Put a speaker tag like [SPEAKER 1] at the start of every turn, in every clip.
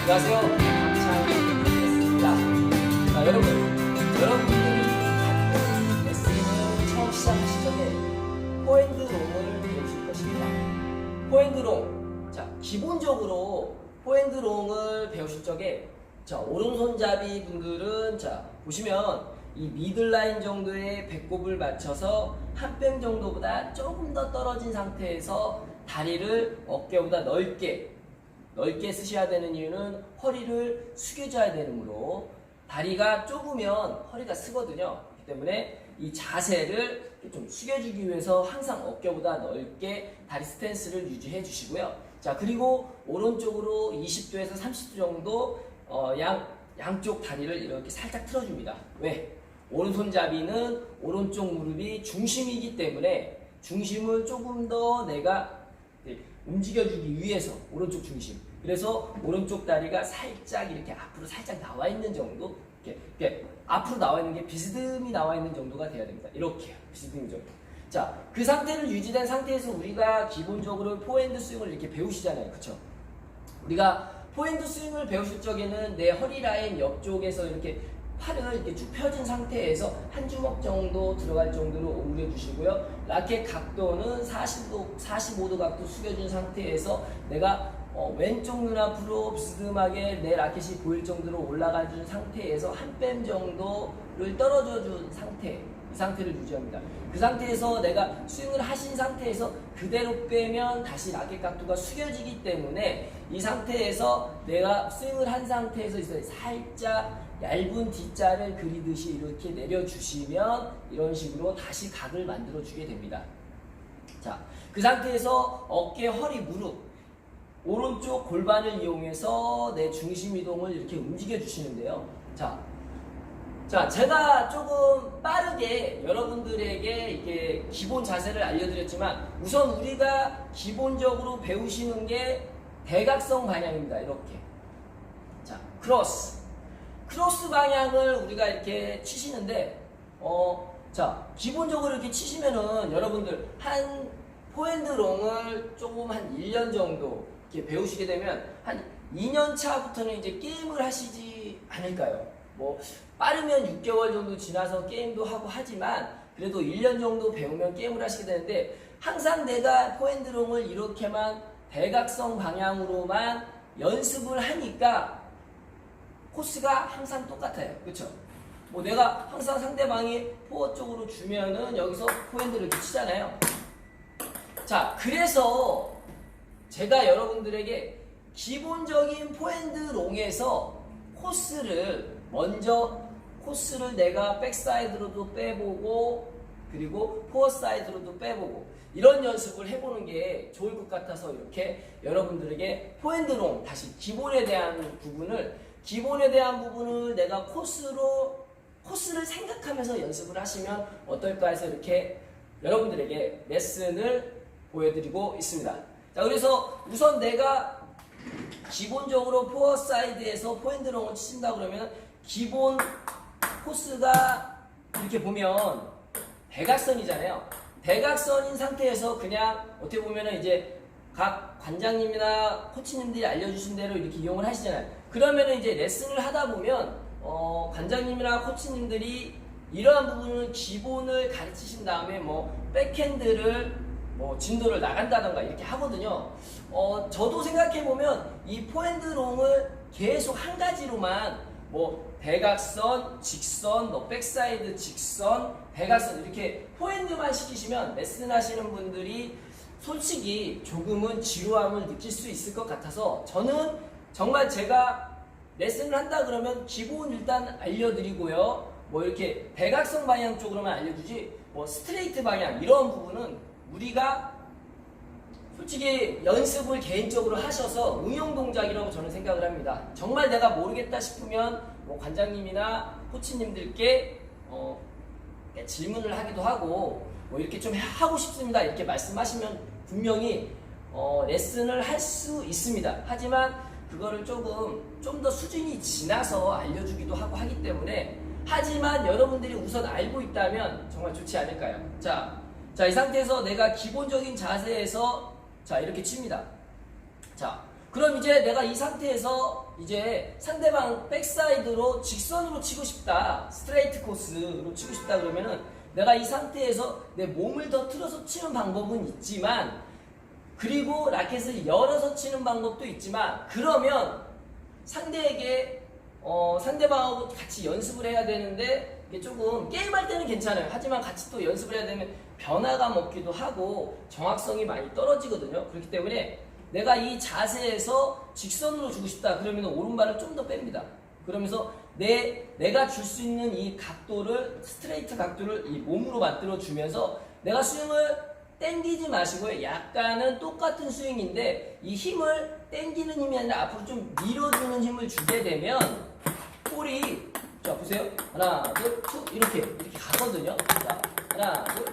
[SPEAKER 1] 안녕하세요. 박찬희입니다. 자, 여러분들이 같은 레슨을 처음 시작하실 적에 포핸드롱을 배우실 것입니다. 포핸드롱. 자, 기본적으로 포핸드롱을 배우실 적에 자, 오른손잡이 분들은 자, 보시면 이 미들라인 정도의 배꼽을 맞춰서 한 뺨 정도보다 조금 더 떨어진 상태에서 다리를 어깨보다 넓게 쓰셔야 되는 이유는 허리를 숙여줘야 되므로 다리가 좁으면 허리가 쓰거든요. 그렇기 때문에 이 자세를 좀 숙여주기 위해서 항상 어깨보다 넓게 다리 스탠스를 유지해 주시고요. 자, 그리고 오른쪽으로 20도에서 30도 정도 양쪽 다리를 이렇게 살짝 틀어줍니다. 왜? 오른손잡이는 오른쪽 무릎이 중심이기 때문에 중심을 조금 더 내가 움직여주기 위해서 오른쪽 중심. 그래서 오른쪽 다리가 살짝 이렇게 앞으로 살짝 나와 있는 정도. 이렇게 앞으로 나와 있는 게 비스듬히 나와 있는 정도가 돼야 됩니다. 이렇게요. 비스듬히 정도. 자, 그 상태를 유지된 상태에서 우리가 기본적으로 포핸드 스윙을 이렇게 배우시잖아요. 그쵸? 우리가 포핸드 스윙을 배우실 적에는 내 허리 라인 옆쪽에서 이렇게 팔을 이렇게 쭉 펴진 상태에서 한 주먹 정도 들어갈 정도로 오므려 주시고요. 라켓 각도는 45도 각도 숙여준 상태에서 내가 왼쪽 눈앞으로 비스듬하게 내 라켓이 보일 정도로 올라가 준 상태에서 한 뺨 정도를 떨어져 준 상태, 이 상태를 유지합니다. 그 상태에서 내가 스윙을 하신 상태에서 그대로 빼면 다시 라켓 각도가 숙여지기 때문에 이 상태에서 내가 스윙을 한 상태에서 살짝 얇은 D자를 그리듯이 이렇게 내려주시면 이런 식으로 다시 각을 만들어 주게 됩니다. 자, 그 상태에서 어깨, 허리, 무릎, 오른쪽 골반을 이용해서 내 중심 이동을 이렇게 움직여 주시는데요. 자, 제가 조금 빠르게 여러분들에게 이렇게 기본 자세를 알려드렸지만 우선 우리가 기본적으로 배우시는 게 대각선 방향입니다. 이렇게. 자, 크로스 방향을 우리가 이렇게 치시는데, 자, 기본적으로 이렇게 치시면은 여러분들 한 포핸드롱을 조금 한 1년 정도 이렇게 배우시게 되면 한 2년 차부터는 이제 게임을 하시지 않을까요? 뭐, 빠르면 6개월 정도 지나서 게임도 하고 하지만 그래도 1년 정도 배우면 게임을 하시게 되는데 항상 내가 포핸드롱을 이렇게만 대각선 방향으로만 연습을 하니까 코스가 항상 똑같아요. 그쵸? 뭐 내가 항상 상대방이 포어 쪽으로 주면은 여기서 포핸드를 이렇게 치잖아요. 자, 그래서 제가 여러분들에게 기본적인 포핸드롱에서 코스를 내가 백사이드로도 빼보고 그리고 포어 사이드로도 빼보고 이런 연습을 해보는 게 좋을 것 같아서 이렇게 여러분들에게 포핸드롱 다시 기본에 대한 부분을 내가 코스를 생각하면서 연습을 하시면 어떨까 해서 이렇게 여러분들에게 레슨을 보여드리고 있습니다. 자, 그래서 우선 내가 기본적으로 포어 사이드에서 포핸드롱을 치신다 그러면 기본 코스가 이렇게 보면 대각선이잖아요. 대각선인 상태에서 그냥 어떻게 보면은 이제 각 관장님이나 코치님들이 알려주신 대로 이렇게 이용을 하시잖아요. 그러면은 이제 레슨을 하다 보면 관장님이나 코치님들이 이러한 부분을 기본을 가르치신 다음에 뭐 백핸드를 뭐 진도를 나간다던가 이렇게 하거든요. 저도 생각해 보면 이 포핸드롱을 계속 한 가지로만 뭐 대각선, 직선, 뭐 백사이드, 직선, 대각선 이렇게 포핸드만 시키시면 레슨 하시는 분들이 솔직히 조금은 지루함을 느낄 수 있을 것 같아서 저는 정말 제가 레슨을 한다 그러면 기본 일단 알려드리고요. 뭐 이렇게 대각선 방향 쪽으로만 알려주지 뭐 스트레이트 방향 이런 부분은 우리가 솔직히 연습을 개인적으로 하셔서 응용 동작이라고 저는 생각을 합니다. 정말 내가 모르겠다 싶으면 뭐 관장님이나 코치님들께 질문을 하기도 하고 뭐 이렇게 좀 하고 싶습니다 이렇게 말씀하시면 분명히 레슨을 할 수 있습니다. 하지만 그거를 좀 더 수준이 지나서 알려주기도 하고 하기 때문에 하지만 여러분들이 우선 알고 있다면 정말 좋지 않을까요? 자, 이 상태에서 내가 기본적인 자세에서 자 이렇게 칩니다. 자, 그럼 이제 내가 이 상태에서 이제 상대방 백사이드로 직선으로 치고 싶다. 스트레이트 코스로 치고 싶다 그러면은 내가 이 상태에서 내 몸을 더 틀어서 치는 방법은 있지만, 그리고 라켓을 열어서 치는 방법도 있지만, 그러면 상대에게 상대방하고 같이 연습을 해야 되는데 이게 조금 게임할 때는 괜찮아요. 하지만 같이 또 연습을 해야 되면 변화감 없기도 하고 정확성이 많이 떨어지거든요. 그렇기 때문에 내가 이 자세에서 직선으로 주고 싶다 그러면 오른발을 좀 더 뺍니다. 그러면서 내가 줄 수 있는 이 각도를, 스트레이트 각도를 이 몸으로 만들어 주면서 내가 스윙을 땡기지 마시고요. 약간은 똑같은 스윙인데 이 힘을 땡기는 힘이 아니라 앞으로 좀 밀어주는 힘을 주게 되면 볼이, 자 보세요. 하나 둘 이렇게 가거든요. 자 하나 둘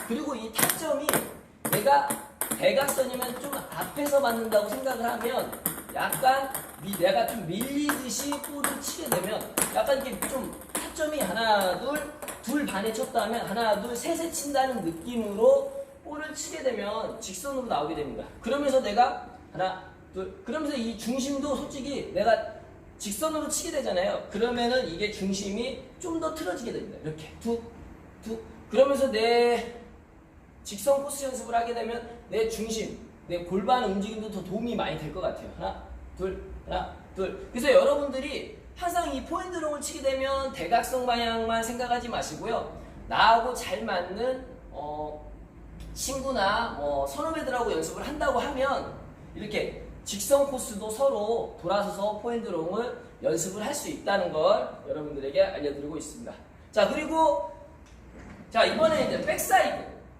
[SPEAKER 1] 그리고 이 타점이 내가 대각선이면 좀 앞에서 맞는다고 생각을 하면 약간 내가 좀 밀리듯이 볼을 치게 되면 약간 이렇게 좀 타점이 하나 둘 반에 쳤다 하면 하나 둘 셋에 친다는 느낌으로 볼을 치게 되면 직선으로 나오게 됩니다. 그러면서 내가 하나 둘 그러면서 이 중심도 솔직히 내가 직선으로 치게 되잖아요. 그러면은 이게 중심이 좀 더 틀어지게 됩니다. 이렇게 툭 그러면서 내 직선 코스 연습을 하게 되면 내 중심, 내 골반 움직임도 더 도움이 많이 될 것 같아요. 하나 둘 그래서 여러분들이 항상 이 포핸드롱을 치게 되면 대각선 방향만 생각하지 마시고요. 나하고 잘 맞는 친구나 선후배들하고 연습을 한다고 하면 이렇게 직선 코스도 서로 돌아서서 포핸드롱을 연습을 할 수 있다는 걸 여러분들에게 알려드리고 있습니다. 자, 그리고 자 이번에 이제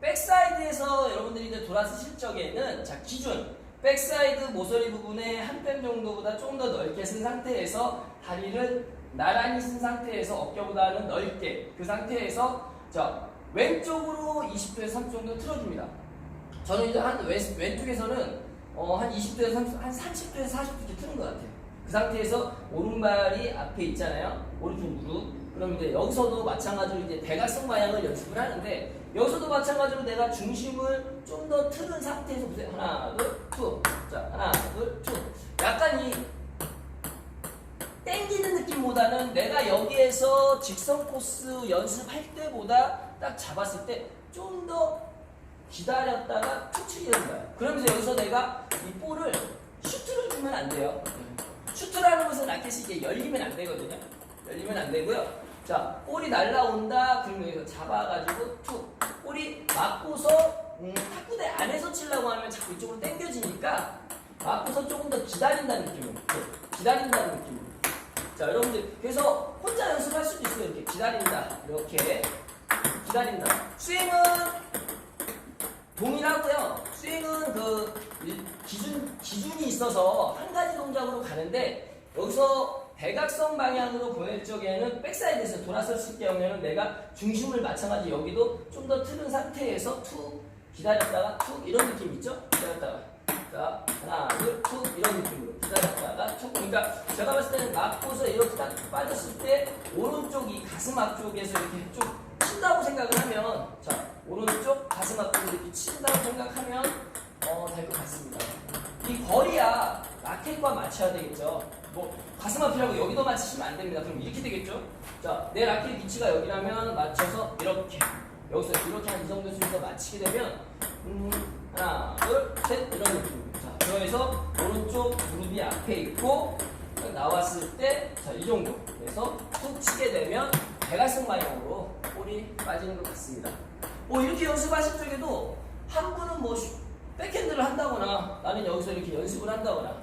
[SPEAKER 1] 백사이드에서 여러분들이 이제 돌아서실 적에는 자 기준 백사이드 모서리 부분에 한 뼘 정도보다 좀 더 넓게 쓴 상태에서 다리를 나란히 쓴 상태에서 어깨보다는 넓게 그 상태에서 자 왼쪽으로 20도에서 30도 정도 틀어줍니다. 저는 이제 왼쪽에서는 한 20도에서 30, 한 30도에서 40도 이렇게 트는 것 같아요. 그 상태에서 오른발이 앞에 있잖아요. 오른쪽 무릎. 그럼 이제 여기서도 마찬가지로 이제 대각선 방향을 연습을 하는데 여기서도 마찬가지로 내가 중심을 좀 더 틀은 상태에서 보세요. 하나, 둘, 툭. 자, 하나, 둘, 툭. 약간 이 땡기는 느낌보다는 내가 여기에서 직선 코스 연습할 때보다 딱 잡았을 때 좀 더 기다렸다가 툭 치게 되는 거예요. 그러면서 여기서 내가 이 볼을 슈트를 주면 안 돼요. 슈트라는 것은 라켓이 이게 열리면 안 되거든요. 열리면 안 되고요. 자, 볼이 날라온다. 그러면 여기서 잡아가지고 툭. 볼이 맞고서 탁구대 안에서 치려고 하면 자꾸 이쪽으로 당겨지니까 맞고서 조금 더 기다린다는 느낌으로. 기다린다는 느낌으로. 자, 여러분들 그래서 혼자 연습할 수도 있어요. 이렇게 기다린다. 이렇게 기다린다. 스윙은 동일하고요. 스윙은 그 기준이 있어서 한 가지 동작으로 가는데 여기서 대각선 방향으로 보낼 적에는 백사이드에서 돌아섰을 경우에는 내가 중심을 마찬가지 여기도 좀 더 틀은 상태에서 툭 기다렸다가 툭 이런 느낌 있죠? 기다렸다가 자 하나 둘 툭 이런 느낌으로 기다렸다가 툭 그러니까 제가 봤을 때는 맞고서 이렇게 딱 빠졌을 때 오른쪽 이 가슴 앞쪽에서 이렇게 쭉 친다고 생각을 하면 자 오른쪽 가슴 앞쪽에 이렇게 친다고 생각하면 될 것 같습니다. 이 거리야 라켓과 맞춰야 되겠죠. 뭐 가슴 앞이라고 여기도 맞추시면 안 됩니다. 그럼 이렇게 되겠죠. 자, 내 라켓 위치가 여기라면 맞춰서 이렇게 여기서 이렇게 한 이 정도 순서 맞추게 되면 하나, 둘, 셋 이런 느낌입니다. 자, 그래서 오른쪽 무릎이 앞에 있고 나왔을 때 자, 이 정도 그래서 툭 치게 되면 대각선 방향으로 볼이 빠지는 것 같습니다. 이렇게 연습하실 적에도 한 분은 뭐 백핸드를 한다거나 나는 여기서 이렇게 연습을 한다거나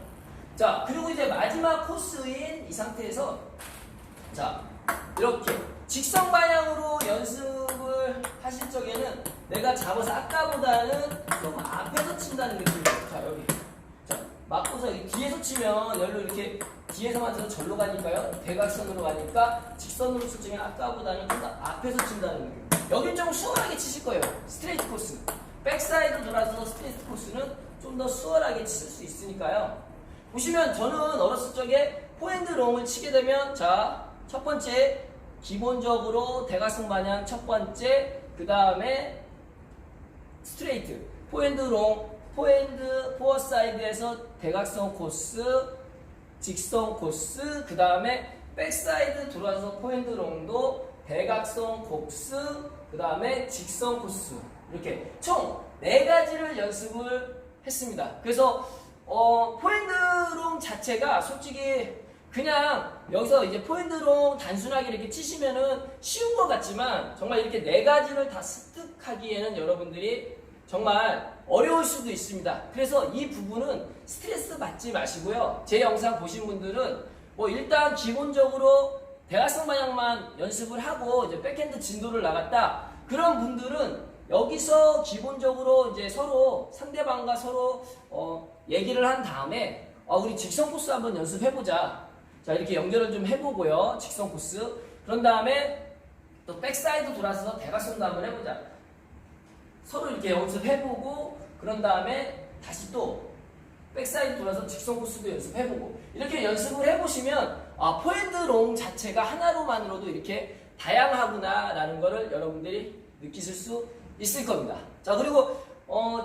[SPEAKER 1] 자 그리고 이제 마지막 코스인 이 상태에서 자 이렇게 직선 방향으로 연습을 하실 적에는 내가 잡아서 아까보다는 좀 앞에서 친다는 느낌이에요. 자 여기 자 맞고서 뒤에서 치면 열로 이렇게 뒤에서 맞아서 절로 가니까요. 대각선으로 가니까 직선으로 칠 적에는 아까보다는 좀 더 앞에서 친다는 느낌. 여긴 좀 수월하게 치실 거예요. 스트레이트 코스 백사이드 돌아서 스트레이트 코스는 좀 더 수월하게 칠 수 있으니까요. 보시면 저는 어렸을 적에 포핸드롱을 치게 되면 자 첫 번째 기본적으로 대각선 방향 첫 번째 그 다음에 스트레이트 포핸드롱 포핸드 포어사이드에서 대각선 코스, 직선 코스, 그 다음에 백사이드 돌아서 포핸드 롱도 대각선 코스, 그 다음에 직선 코스, 이렇게 총 4가지를 연습을 했습니다. 그래서 포핸드롱 자체가 솔직히 그냥 여기서 이제 포핸드롱 단순하게 이렇게 치시면은 쉬운 것 같지만 정말 이렇게 4가지를 다 습득하기에는 여러분들이 정말 어려울 수도 있습니다. 그래서 이 부분은 스트레스 받지 마시고요. 제 영상 보신 분들은 뭐 일단 기본적으로 대각선 방향만 연습을 하고 이제 백핸드 진도를 나갔다. 그런 분들은 여기서 기본적으로 이제 서로 상대방과 서로 얘기를 한 다음에 우리 직선 코스 한번 연습해보자. 자, 이렇게 연결을 좀 해보고요. 직선 코스. 그런 다음에 또 백사이드 돌아서 대각선도 한번 해보자. 서로 이렇게 연습해보고 그런 다음에 다시 또 백사이드 돌아서 직선 코스도 연습해보고 이렇게 연습을 해보시면 포핸드롱 자체가 하나로만으로도 이렇게 다양하구나 라는 거를 여러분들이 느끼실 수 있을 겁니다. 자, 그리고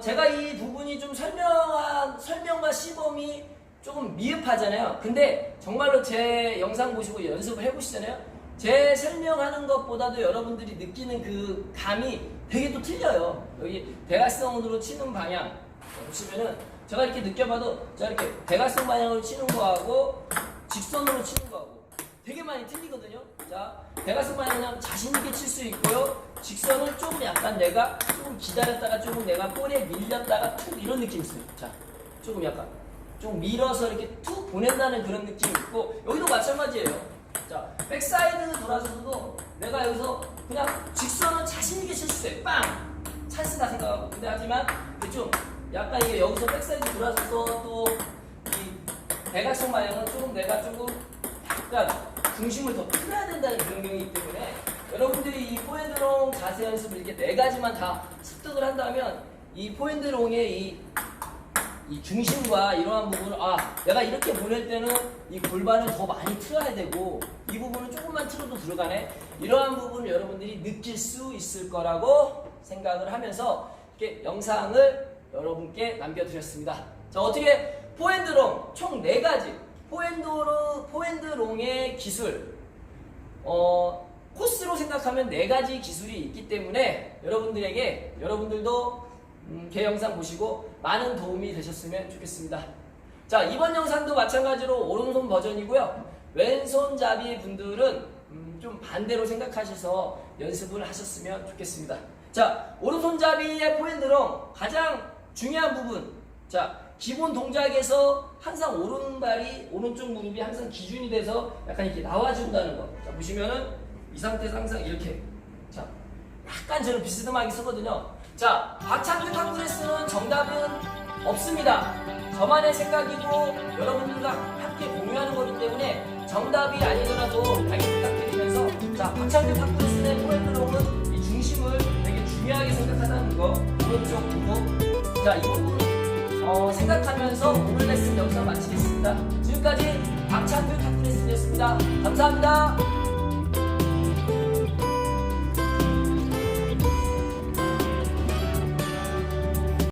[SPEAKER 1] 제가 이 부분이 좀 설명과 시범이 조금 미흡하잖아요. 근데 정말로 제 영상 보시고 연습을 해보시잖아요. 제 설명하는 것보다도 여러분들이 느끼는 그 감이 되게 또 틀려요. 여기 대각선으로 치는 방향 보시면은 제가 이렇게 느껴봐도 제가 이렇게 대각선 방향으로 치는 거하고 직선으로 치는 거하고 되게 많이 틀리거든요. 자, 대각선 방향은 자신있게 칠 수 있고요. 직선은 조금 약간 내가 조금 기다렸다가 조금 내가 볼에 밀렸다가 툭 이런 느낌이 있어요. 자, 조금 약간 좀 밀어서 이렇게 툭 보낸다는 그런 느낌이 있고 여기도 마찬가지예요. 자, 백사이드 돌아서도 내가 여기서 그냥 직선은 자신있게 칠 수 있어요. 빵! 찬스다 생각하고. 근데 하지만 좀 약간 이게 여기서 백사이드 돌아서서 또 이 대각선 방향은 조금 내가 조금 약간 중심을 더 풀어야 된다는 그런 경우이기 때문에 여러분들이 이 포핸드롱 자세 연습을 이렇게 4가지만 다 습득을 한다면 이 포핸드롱의 이 중심과 이러한 부분을 내가 이렇게 보낼 때는 이 골반을 더 많이 틀어야 되고 이 부분은 조금만 틀어도 들어가네 이러한 부분을 여러분들이 느낄 수 있을 거라고 생각을 하면서 이렇게 영상을 여러분께 남겨드렸습니다. 자, 어떻게 포핸드롱 총 4가지 포핸드롱의 기술 코스로 생각하면 4가지 기술이 있기 때문에 여러분들도 제 영상 보시고 많은 도움이 되셨으면 좋겠습니다. 자, 이번 영상도 마찬가지로 오른손 버전이고요. 왼손잡이 분들은 좀 반대로 생각하셔서 연습을 하셨으면 좋겠습니다. 자, 오른손잡이의 포핸드롱 가장 중요한 부분. 자, 기본 동작에서 항상 오른쪽 무릎이 항상 기준이 돼서 약간 이렇게 나와준다는 거. 자, 보시면은 이 상태에서 항상 이렇게. 자, 약간 저는 비스듬하게 쓰거든요. 자, 박찬규 탁구레슨은 정답은 없습니다. 저만의 생각이고 여러분들과 함께 공유하는 거기 때문에 정답이 아니더라도 알기 부탁드리면서 자, 박찬규 탁구레슨의 포핸드롱은 이 중심을 되게 중요하게 생각하다는 거. 오른쪽 무릎. 자, 이 부분 생각하면서 오늘 레슨 영상 마치겠습니다. 지금까지 박찬규 탁구레슨이었습니다. 감사합니다.